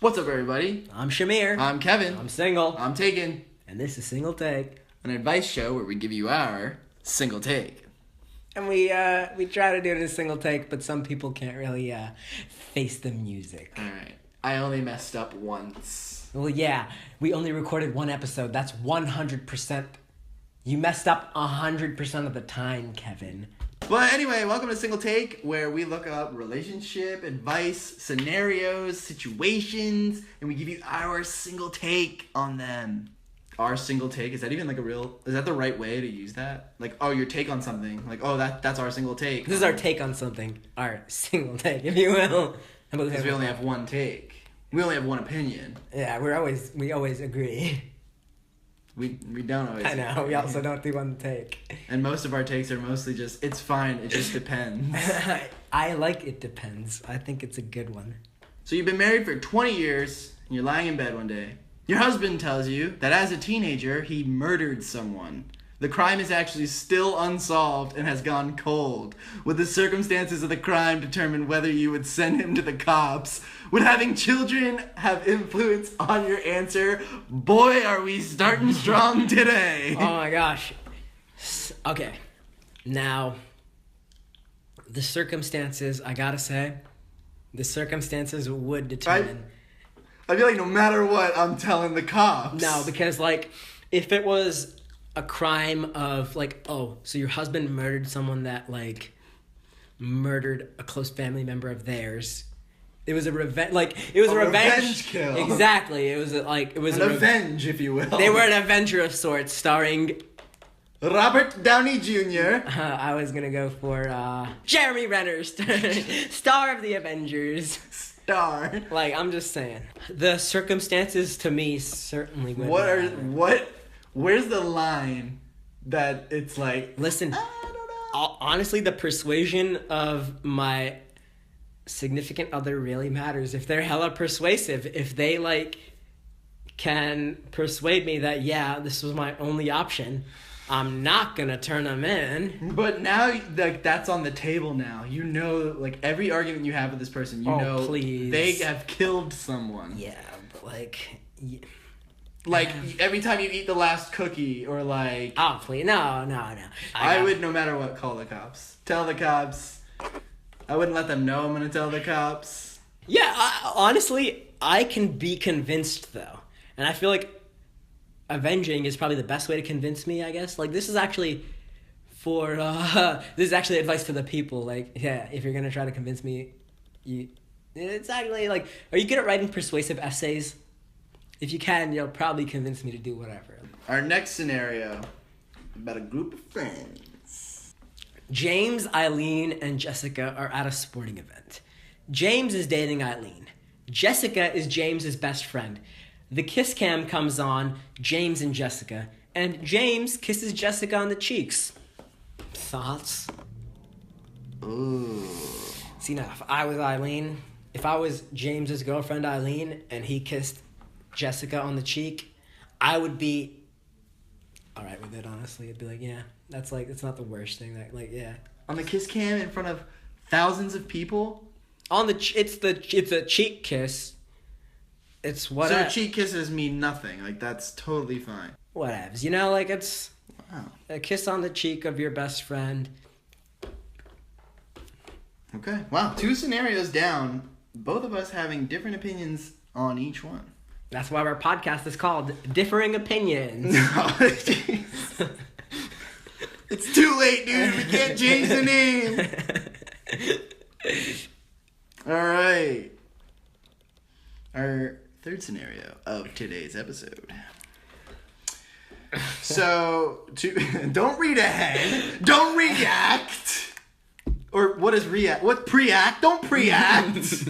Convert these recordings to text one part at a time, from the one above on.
What's up, everybody? I'm Shahmeer. I'm Kevin. I'm single. I'm Taken. And this is Single Take. An advice show where we give you our single take. And we try to do it in a single take, but some people can't really face the music. Alright. I only messed up once. Well, yeah. We only recorded one episode. That's 100%. You messed up 100% of the time, Kevin. But anyway, welcome to Single Take, where we look up relationship, advice, scenarios, situations, and we give you our single take on them. Our single take, is that even like is that the right way to use that? Like, oh, your take on something. Like, oh, that's our single take. This is our take on something. Our single take, if you will. Because we only have one take. We only have one opinion. Yeah, we always agree. We don't always. I know, we also don't do one take. And most of our takes are mostly just, it's fine, it just depends. I like it depends. I think it's a good one. So you've been married for 20 years, and you're lying in bed one day. Your husband tells you that as a teenager, he murdered someone. The crime is actually still unsolved and has gone cold. Would the circumstances of the crime determine whether you would send him to the cops? Would having children have influence on your answer? Boy, are we starting strong today. Oh my gosh. Okay. Now, the circumstances, I gotta say, the circumstances would determine. I feel like no matter what, I'm telling the cops. No, because, like, if it was a crime of, like, oh, so your husband murdered someone that, like, murdered a close family member of theirs. It was a revenge, like, it was a revenge kill. Exactly. It was an revenge, if you will. They were an Avenger of sorts, starring Robert Downey Jr. I was gonna go for Jeremy Renner, star of the Avengers. Star. Like, I'm just saying, the circumstances to me certainly would. Where's the line that it's like? Listen, I don't know. Honestly, the persuasion of my significant other really matters. If they're hella persuasive, if they, like, can persuade me that, yeah, this was my only option, I'm not gonna turn them in. But now, like, that's on the table now. You know, like, every argument you have with this person, you know, please. They have killed someone. Yeah, but, like... Yeah. Like, every time you eat the last cookie, or like... Oh, please. No. I would, no matter what, call the cops. Tell the cops. I wouldn't let them know I'm gonna tell the cops. Yeah, honestly, I can be convinced, though. And I feel like avenging is probably the best way to convince me, I guess. Like, this is actually this is actually advice to the people. Like, yeah, if you're gonna try to convince me, it's actually, like, are you good at writing persuasive essays? If you can, you'll probably convince me to do whatever. Our next scenario, about a group of friends. James, Eileen, and Jessica are at a sporting event. James is dating Eileen. Jessica is James's best friend. The kiss cam comes on, James and Jessica, and James kisses Jessica on the cheeks. Thoughts? Ooh. See, now, if I was James's girlfriend, Eileen, and he kissed Jessica on the cheek, I would be alright with it, honestly. I'd be like, yeah, that's, like, it's not the worst thing. That, like, yeah. On the kiss cam in front of thousands of people? It's a cheek kiss. It's what. So cheek kisses mean nothing. Like, that's totally fine. Whatevs. You know, like, it's Wow. a kiss on the cheek of your best friend. Okay. Wow. 2 scenarios down. Both of us having different opinions on each one. That's why our podcast is called Differing Opinions. It's too late, dude. We can't change the name. All right. Our third scenario of today's episode. So, don't read ahead. Don't react. Or what is react? What pre-act? Don't pre-act.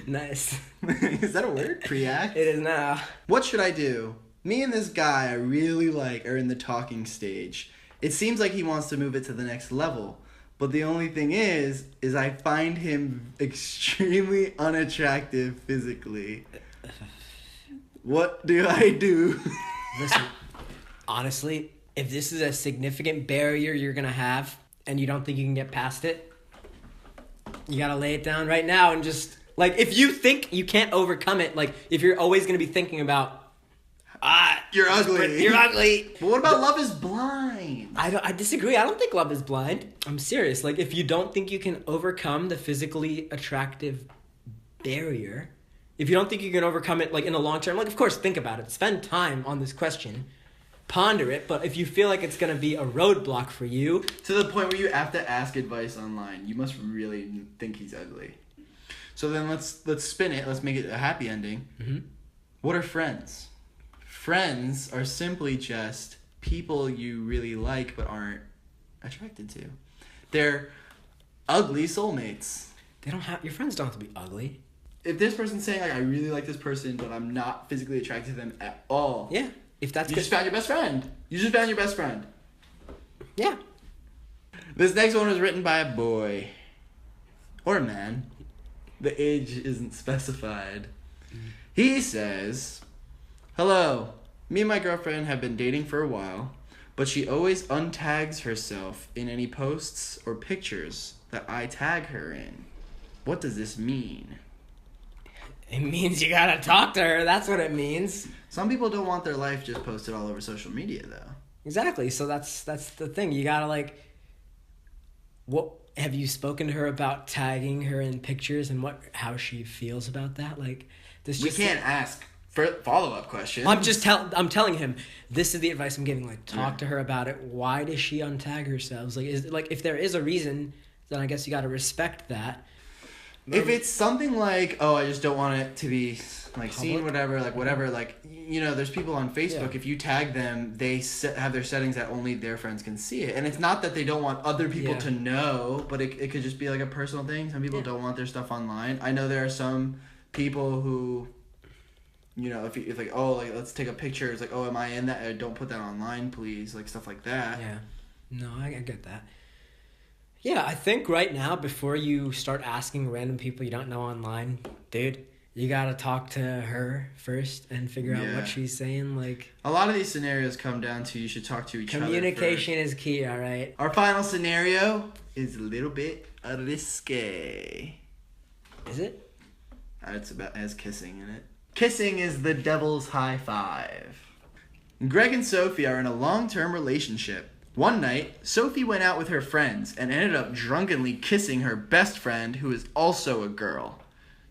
Nice. Is that a word? Pre-act? It is now. What should I do? Me and this guy I really like are in the talking stage. It seems like he wants to move it to the next level. But the only thing is I find him extremely unattractive physically. What do I do? Listen, honestly, if this is a significant barrier you're going to have and you don't think you can get past it, you got to lay it down right now and just Like, if you think you can't overcome it, like, if you're always going to be thinking about, you're ugly. You're ugly. But what about Love is Blind? I disagree. I don't think love is blind. I'm serious. Like, if you don't think you can overcome the physically attractive barrier, if you don't think you can overcome it, like, in the long term, like, of course, think about it. Spend time on this question. Ponder it. But if you feel like it's going to be a roadblock for you... To the point where you have to ask advice online. You must really think he's ugly. So then let's spin it. Let's make it a happy ending. Mm-hmm. What are friends? Friends are simply just people you really like but aren't attracted to. They're ugly soulmates. Your friends don't have to be ugly. If this person's saying, like, I really like this person, but I'm not physically attracted to them at all. Yeah. If that's You just found your best friend. You just found your best friend. Yeah. This next one was written by a boy. Or a man. The age isn't specified. He says, "Hello, me and my girlfriend have been dating for a while, but she always untags herself in any posts or pictures that I tag her in. What does this mean?" It means you gotta talk to her. That's what it means. Some people don't want their life just posted all over social media, though. Exactly. So that's the thing. You gotta, like... What... Have you spoken to her about tagging her in pictures and how she feels about that? Like, this. We can't ask for follow-up questions. I'm telling him this is the advice I'm giving. Like, talk to her about it. Why does she untag herself? Like, if there is a reason, then I guess you got to respect that. If it's something like, oh, I just don't want it to be like seen, whatever, like, you know, there's people on Facebook, if you tag them, they have their settings that only their friends can see it. And it's not that they don't want other people to know, but it could just be like a personal thing. Some people don't want their stuff online. I know there are some people who, you know, if like, oh, like, let's take a picture. It's like, oh, am I in that? Don't put that online, please. Like, stuff like that. Yeah. No, I get that. Yeah, I think right now, before you start asking random people you don't know online, dude, you gotta talk to her first and figure out what she's saying. Like, a lot of these scenarios come down to you should talk to each other. Communication is key, all right? Our final scenario is a little bit risque. Is it? It has kissing in it. Kissing is the devil's high five. Greg and Sophie are in a long-term relationship. One night, Sophie went out with her friends and ended up drunkenly kissing her best friend, who is also a girl.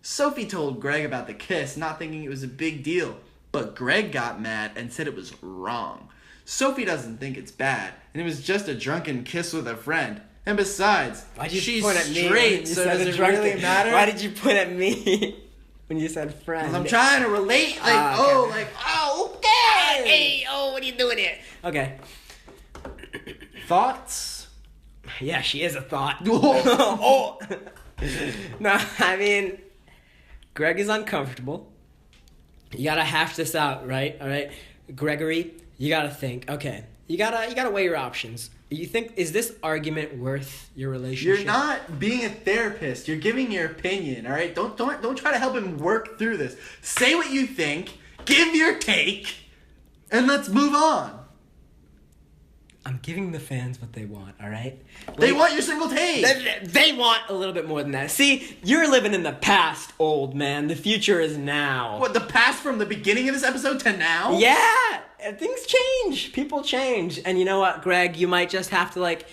Sophie told Greg about the kiss, not thinking it was a big deal, but Greg got mad and said it was wrong. Sophie doesn't think it's bad, and it was just a drunken kiss with a friend. And besides, she's straight, so does it really matter? Why did you point at me when you said friend? I'm trying to relate, okay. Okay! Hey, what are you doing here? Okay. Thoughts? Yeah, she is a thought. Oh. No, I mean, Greg is uncomfortable. You gotta hash this out, right? All right, Gregory, you gotta think. Okay, you gotta weigh your options. You think, is this argument worth your relationship? You're not being a therapist. You're giving your opinion. All right, don't try to help him work through this. Say what you think. Give your take, and let's move on. I'm giving the fans what they want, all right? They want your single take. They want a little bit more than that. See, you're living in the past, old man. The future is now. What, the past from the beginning of this episode to now? Yeah! Things change. People change. And you know what, Greg? You might just have to, like,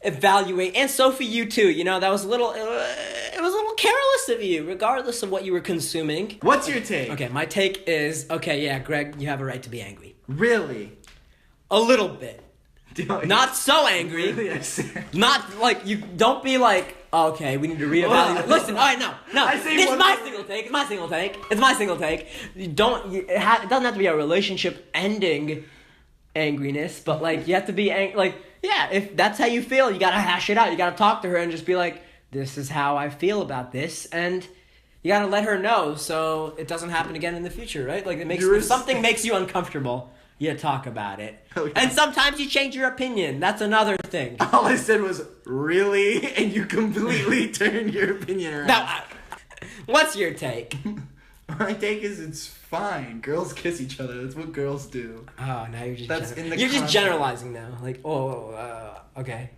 evaluate. And Sophie, you too. You know, that was it was a little careless of you, regardless of what you were consuming. What's your take? Okay, my take is, okay, yeah, Greg, you have a right to be angry. Really? A little bit. Not so angry. Not like, you don't be like, okay, we need to reevaluate. Listen, all right, no. It's my single take. It's my single take. It doesn't have to be a relationship ending angriness, but like, you have to be like, yeah, if that's how you feel, you gotta hash it out. You gotta talk to her and just be like, this is how I feel about this, and you gotta let her know so it doesn't happen again in the future, right? Like, if something makes you uncomfortable, you talk about it. Okay. And sometimes you change your opinion. That's another thing. All I said was, really? And you completely turned your opinion around. Now, what's your take? My take is it's fine. Girls kiss each other. That's what girls do. Oh, now you're just just generalizing now. Like, okay.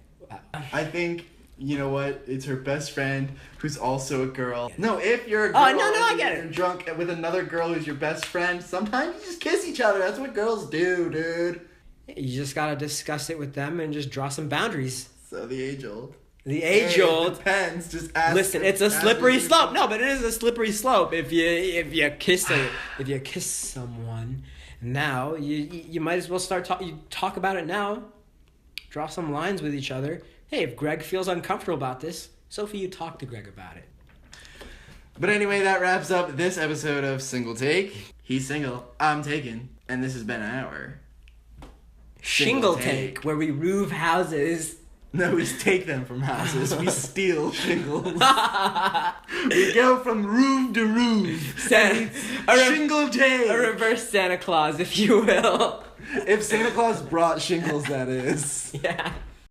I think you know what? It's her best friend who's also a girl. No, if you're a girl I get you're it. drunk with another girl who's your best friend, sometimes you just kiss each other. That's what girls do, dude. You just gotta discuss it with them and just draw some boundaries. So the age-old. The age-old. Depends. Just ask. Listen, it's a slippery slope. No, but it is a slippery slope. If you kiss someone, now you might as well talk about it now. Draw some lines with each other. Hey, if Greg feels uncomfortable about this, Sophie, you talk to Greg about it. But anyway, that wraps up this episode of Single Take. He's single, I'm taken, and this has been our Shingle take, where we roof houses. No, we take them from houses. We steal shingles. We go from roof to roof. Shingle take. A reverse Santa Claus, if you will. If Santa Claus brought shingles, that is. Yeah.